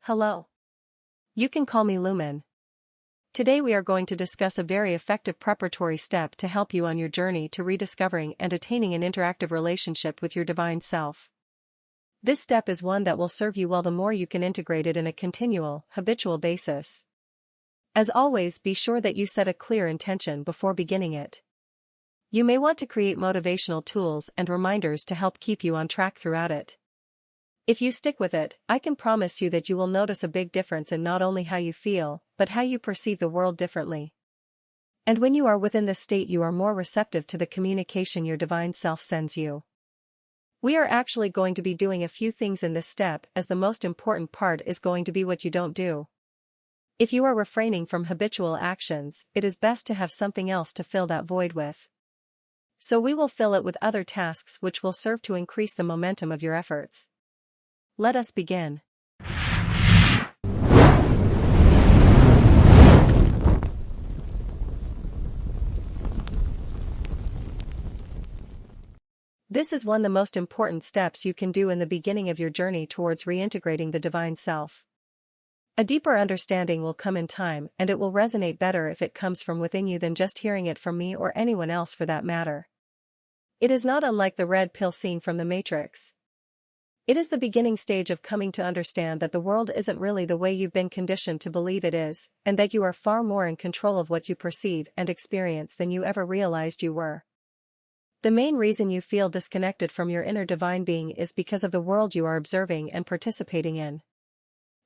Hello. You can call me Lumen. Today we are going to discuss a very effective preparatory step to help you on your journey to rediscovering and attaining an interactive relationship with your divine self. This step is one that will serve you well the more you can integrate it in a continual, habitual basis. As always, be sure that you set a clear intention before beginning it. You may want to create motivational tools and reminders to help keep you on track throughout it. If you stick with it, I can promise you that you will notice a big difference in not only how you feel, but how you perceive the world differently. And when you are within this state, you are more receptive to the communication your divine self sends you. We are actually going to be doing a few things in this step, as the most important part is going to be what you don't do. If you are refraining from habitual actions, it is best to have something else to fill that void with. So we will fill it with other tasks which will serve to increase the momentum of your efforts. Let us begin. This is one of the most important steps you can do in the beginning of your journey towards reintegrating the divine self. A deeper understanding will come in time, and it will resonate better if it comes from within you than just hearing it from me or anyone else for that matter. It is not unlike the red pill scene from The Matrix. It is the beginning stage of coming to understand that the world isn't really the way you've been conditioned to believe it is, and that you are far more in control of what you perceive and experience than you ever realized you were. The main reason you feel disconnected from your inner divine being is because of the world you are observing and participating in.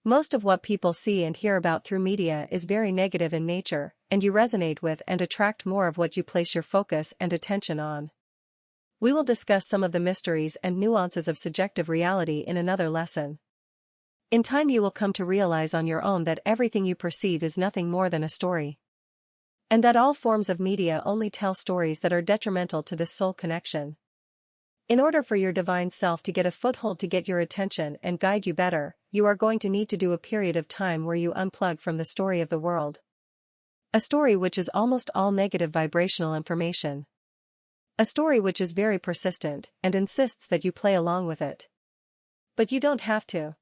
Most of what people see and hear about through media is very negative in nature, and you resonate with and attract more of what you place your focus and attention on. We will discuss some of the mysteries and nuances of subjective reality in another lesson. In time you will come to realize on your own that everything you perceive is nothing more than a story. And that all forms of media only tell stories that are detrimental to this soul connection. In order for your divine self to get a foothold to get your attention and guide you better, you are going to need to do a period of time where you unplug from the story of the world. A story which is almost all negative vibrational information. A story which is very persistent and insists that you play along with it. But you don't have to.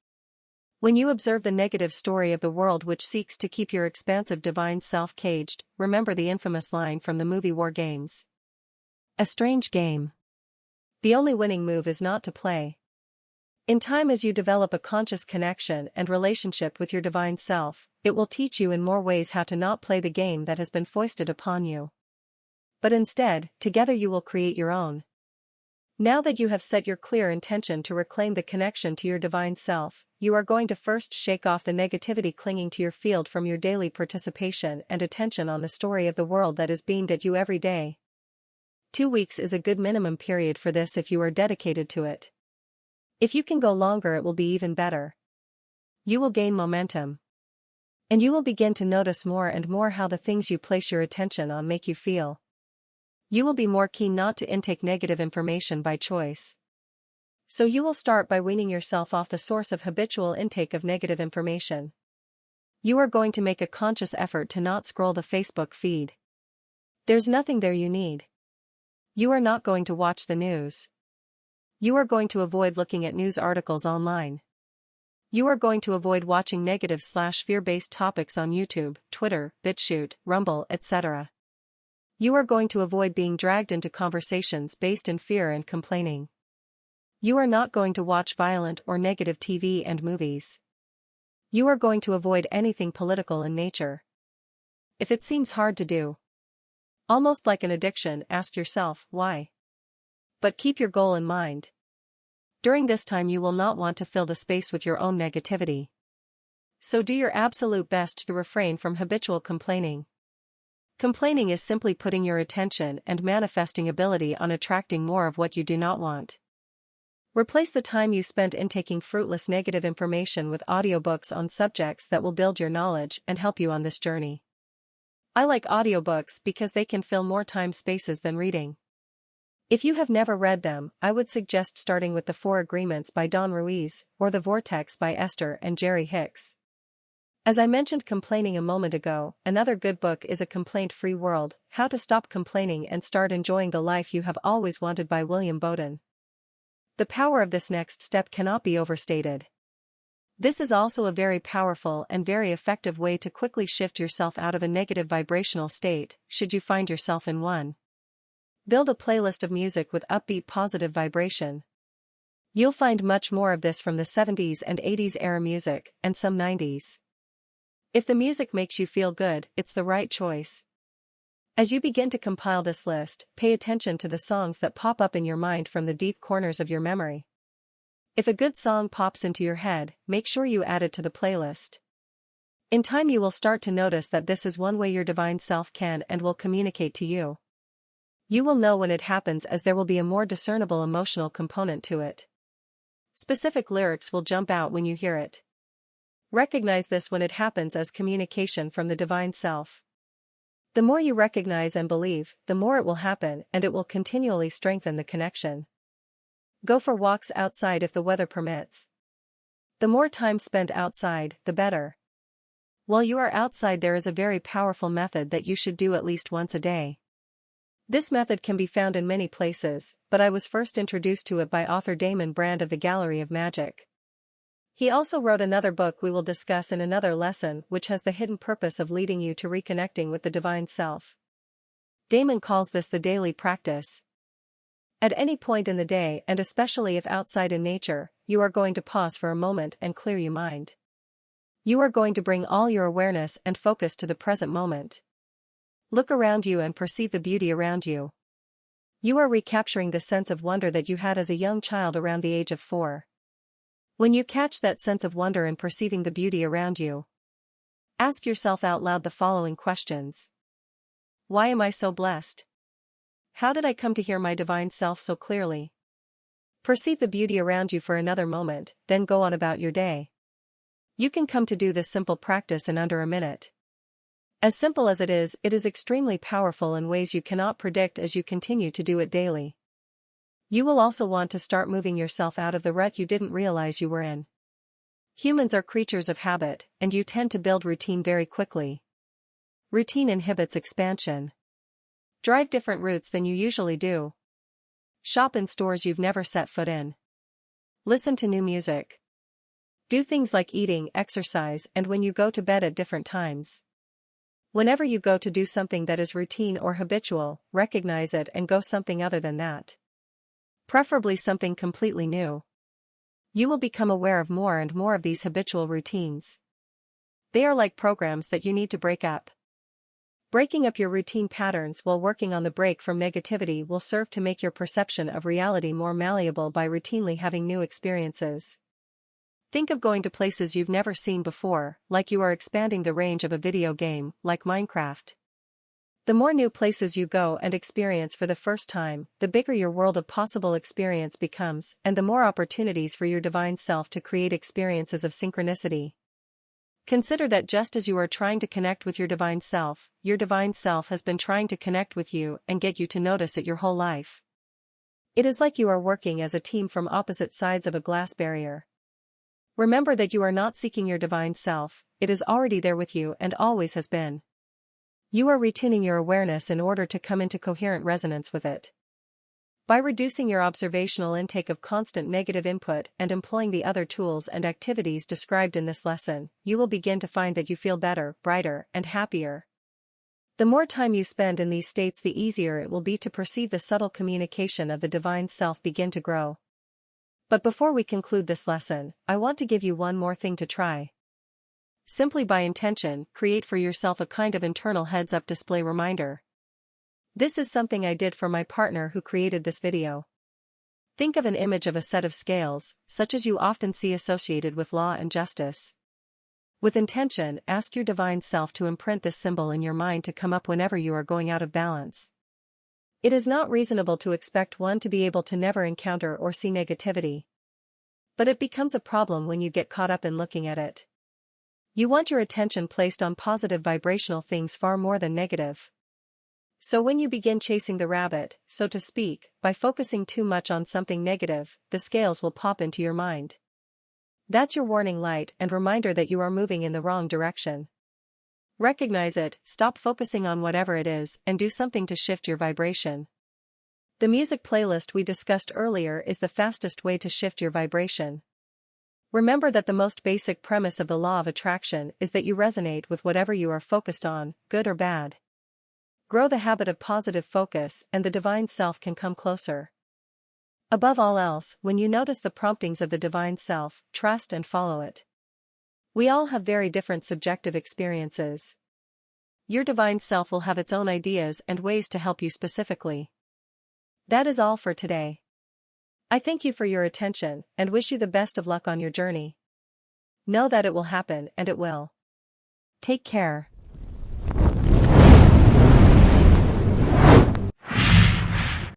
When you observe the negative story of the world which seeks to keep your expansive divine self caged, remember the infamous line from the movie War Games. A strange game. The only winning move is not to play. In time, as you develop a conscious connection and relationship with your divine self, it will teach you in more ways how to not play the game that has been foisted upon you. But instead, together you will create your own. Now that you have set your clear intention to reclaim the connection to your divine self, you are going to first shake off the negativity clinging to your field from your daily participation and attention on the story of the world that is beamed at you every day. 2 weeks is a good minimum period for this if you are dedicated to it. If you can go longer, it will be even better. You will gain momentum. And you will begin to notice more and more how the things you place your attention on make you feel. You will be more keen not to intake negative information by choice. So you will start by weaning yourself off the source of habitual intake of negative information. You are going to make a conscious effort to not scroll the Facebook feed. There's nothing there you need. You are not going to watch the news. You are going to avoid looking at news articles online. You are going to avoid watching negative/fear-based topics on YouTube, Twitter, BitChute, Rumble, etc. You are going to avoid being dragged into conversations based in fear and complaining. You are not going to watch violent or negative TV and movies. You are going to avoid anything political in nature. If it seems hard to do, almost like an addiction, ask yourself, why? But keep your goal in mind. During this time you will not want to fill the space with your own negativity. So do your absolute best to refrain from habitual complaining. Complaining is simply putting your attention and manifesting ability on attracting more of what you do not want. Replace the time you spent intaking fruitless negative information with audiobooks on subjects that will build your knowledge and help you on this journey. I like audiobooks because they can fill more time spaces than reading. If you have never read them, I would suggest starting with The 4 Agreements by Don Ruiz, or The Vortex by Esther and Jerry Hicks. As I mentioned complaining a moment ago, another good book is A Complaint-Free World, How to Stop Complaining and Start Enjoying the Life You Have Always Wanted by William Bowden. The power of this next step cannot be overstated. This is also a very powerful and very effective way to quickly shift yourself out of a negative vibrational state, should you find yourself in one. Build a playlist of music with upbeat positive vibration. You'll find much more of this from the 70s and 80s era music, and some 90s. If the music makes you feel good, it's the right choice. As you begin to compile this list, pay attention to the songs that pop up in your mind from the deep corners of your memory. If a good song pops into your head, make sure you add it to the playlist. In time you will start to notice that this is one way your divine self can and will communicate to you. You will know when it happens, as there will be a more discernible emotional component to it. Specific lyrics will jump out when you hear it. Recognize this when it happens as communication from the divine self. The more you recognize and believe, the more it will happen, and it will continually strengthen the connection. Go for walks outside if the weather permits. The more time spent outside, the better. While you are outside, there is a very powerful method that you should do at least once a day. This method can be found in many places, but I was first introduced to it by author Damon Brand of the Gallery of Magic. He also wrote another book we will discuss in another lesson, which has the hidden purpose of leading you to reconnecting with the divine self. Damon calls this the daily practice. At any point in the day, and especially if outside in nature, you are going to pause for a moment and clear your mind. You are going to bring all your awareness and focus to the present moment. Look around you and perceive the beauty around you. You are recapturing the sense of wonder that you had as a young child around the age of 4. When you catch that sense of wonder in perceiving the beauty around you, ask yourself out loud the following questions. Why am I so blessed? How did I come to hear my divine self so clearly? Perceive the beauty around you for another moment, then go on about your day. You can come to do this simple practice in under a minute. As simple as it is extremely powerful in ways you cannot predict as you continue to do it daily. You will also want to start moving yourself out of the rut you didn't realize you were in. Humans are creatures of habit, and you tend to build routine very quickly. Routine inhibits expansion. Drive different routes than you usually do. Shop in stores you've never set foot in. Listen to new music. Do things like eating, exercise, and when you go to bed at different times. Whenever you go to do something that is routine or habitual, recognize it and go something other than that. Preferably something completely new. You will become aware of more and more of these habitual routines. They are like programs that you need to break up. Breaking up your routine patterns while working on the break from negativity will serve to make your perception of reality more malleable by routinely having new experiences. Think of going to places you've never seen before, like you are expanding the range of a video game, like Minecraft. The more new places you go and experience for the first time, the bigger your world of possible experience becomes, and the more opportunities for your divine self to create experiences of synchronicity. Consider that just as you are trying to connect with your divine self has been trying to connect with you and get you to notice it your whole life. It is like you are working as a team from opposite sides of a glass barrier. Remember that you are not seeking your divine self, it is already there with you and always has been. You are retuning your awareness in order to come into coherent resonance with it. By reducing your observational intake of constant negative input and employing the other tools and activities described in this lesson, you will begin to find that you feel better, brighter, and happier. The more time you spend in these states, the easier it will be to perceive the subtle communication of the divine self begin to grow. But before we conclude this lesson, I want to give you one more thing to try. Simply by intention, create for yourself a kind of internal heads-up display reminder. This is something I did for my partner who created this video. Think of an image of a set of scales, such as you often see associated with law and justice. With intention, ask your divine self to imprint this symbol in your mind to come up whenever you are going out of balance. It is not reasonable to expect one to be able to never encounter or see negativity. But it becomes a problem when you get caught up in looking at it. You want your attention placed on positive vibrational things far more than negative. So when you begin chasing the rabbit, so to speak, by focusing too much on something negative, the scales will pop into your mind. That's your warning light and reminder that you are moving in the wrong direction. Recognize it, stop focusing on whatever it is, and do something to shift your vibration. The music playlist we discussed earlier is the fastest way to shift your vibration. Remember that the most basic premise of the law of attraction is that you resonate with whatever you are focused on, good or bad. Grow the habit of positive focus and the divine self can come closer. Above all else, when you notice the promptings of the divine self, trust and follow it. We all have very different subjective experiences. Your divine self will have its own ideas and ways to help you specifically. That is all for today. I thank you for your attention and wish you the best of luck on your journey. Know that it will happen and it will. Take care.